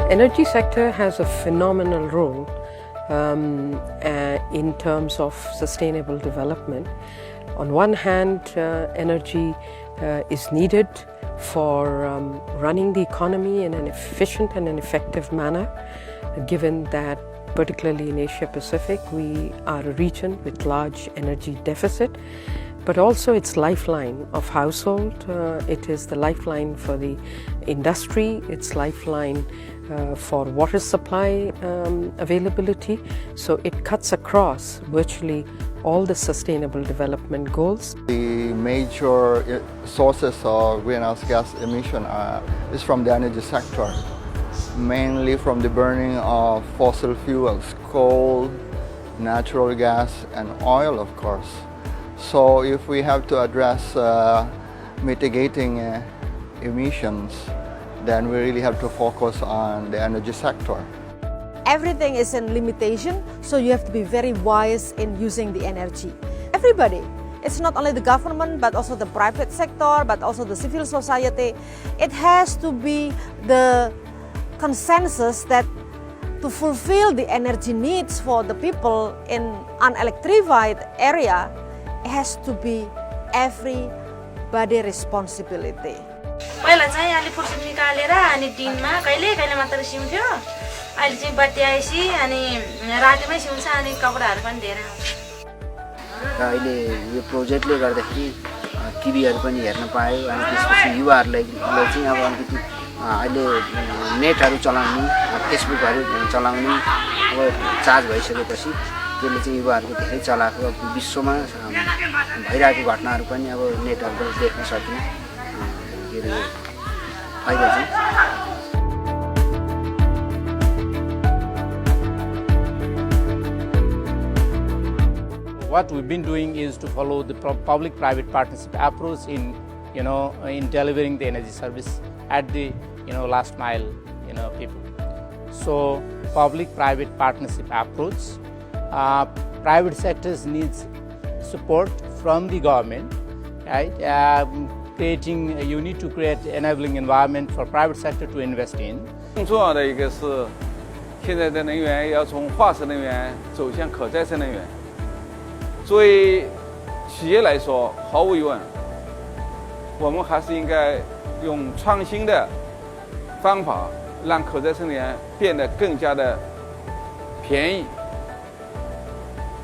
Energy sector has a phenomenal role in terms of sustainable development. On one hand, energy is needed for running the economy in an efficient and an effective manner, given that particularly in Asia Pacific we are a region with large energy deficit, but also it's lifeline of household, it is the lifeline for the industry, it's lifeline for water supply availability, so it cuts across virtually all the sustainable development goals. The major sources of greenhouse gas emission is from the energy sector, mainly from the burning of fossil fuels, coal, natural gas and oil, of course. So if we have to address mitigating emissions, then we really have to focus on the energy sector. Everything is in limitation, so you have to be very wise in using the energy. Everybody, it's not only the government, but also the private sector, but also the civil society. It has to be the consensus that to fulfill the energy needs for the people in an electrified area, it has to be everybody's responsibility. पहिला चाहिँ अलि फुर्सद निकालेर अनि दिनमा कहिले कहिले मात्र सिउँथ्यो अहिले चाहिँ बत्ती आएपछि अनि रातिमै सिउँछ अनि कपडाहरू पनि धेरै आउँछ र अहिले यो प्रोजेक्टले गर्दाखेरि टिभीहरू पनि हेर्न पायो अनि त्यसपछि युवाहरूलाई चाहिँ अब अलिकति अहिले नेटहरू चलाउनु फेसबुकहरू चलाउनु अब चार्ज भइसकेपछि त्यसले चाहिँ युवाहरूको धेरै चलाएको विश्वमा भइरहेको घटनाहरू पनि अब नेटहरूबाट देख्न सकिने फाइदा चाहिँ What we've been doing is to follow the public-private partnership approach in delivering the energy service at the last mile people. So public-private partnership approach, private sectors needs support from the government, right? You need to create enabling environment for private sector to invest in. 更重要的一个是，现在的能源要从化石能源走向可再生能源。作为企业来说，毫无疑问，我们还是应该用创新的方法，让可再生能源变得更加的便宜，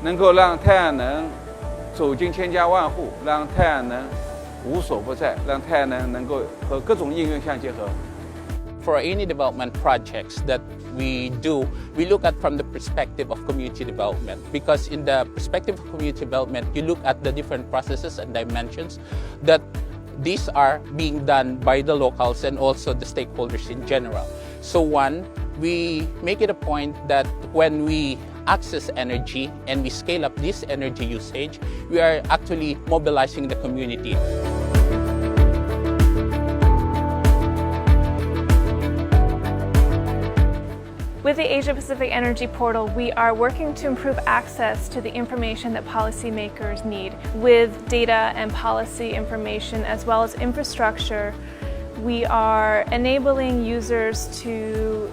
能够让太阳能走进千家万户，让太阳能无所不在，让太阳能能够和各种应用相结合。 For any development projects that we do, we look at from the perspective of community development, because in the perspective of community development, you look at the different processes and dimensions that these are being done by the locals and also the stakeholders in general. So one, we make it a point that when we access energy and we scale up this energy usage, we are actually mobilizing the community. With the Asia-Pacific Energy Portal, we are working to improve access to the information that policymakers need. With data and policy information as well as infrastructure, we are enabling users to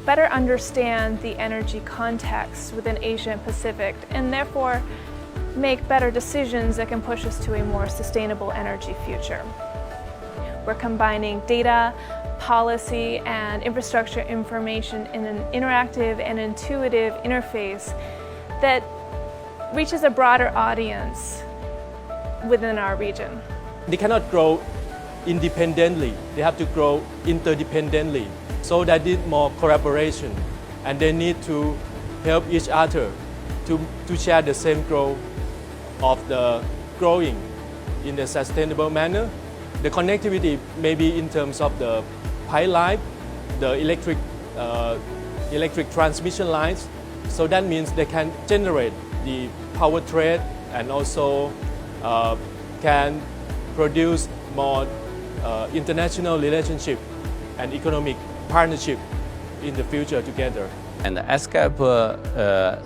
better understand the energy context within Asia and Pacific, and therefore make better decisions that can push us to a more sustainable energy future. We're combining data, policy, and infrastructure information in an interactive and intuitive interface that reaches a broader audience within our region. They cannot grow independently, they have to grow interdependently. So they need more collaboration, and they need to help each other to share the same growth of the growing in a sustainable manner. The connectivity may be in terms of the pipeline, the electric transmission lines. So that means they can generate the power trade and also can produce more international relationship and economic partnership in the future together. And ESCAP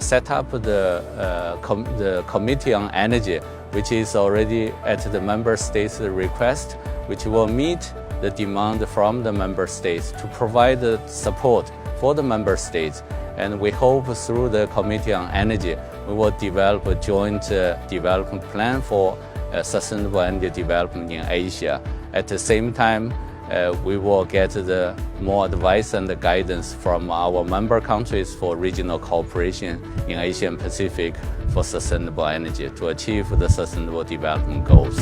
set up the Committee on Energy, which is already at the member states' request, which will meet the demand from the member states to provide the support for the member states. And we hope through the Committee on Energy, we will develop a joint development plan for sustainable energy development in Asia. At the same time, we will get the more advice and the guidance from our member countries for regional cooperation in Asia and Pacific for sustainable energy to achieve the sustainable development goals.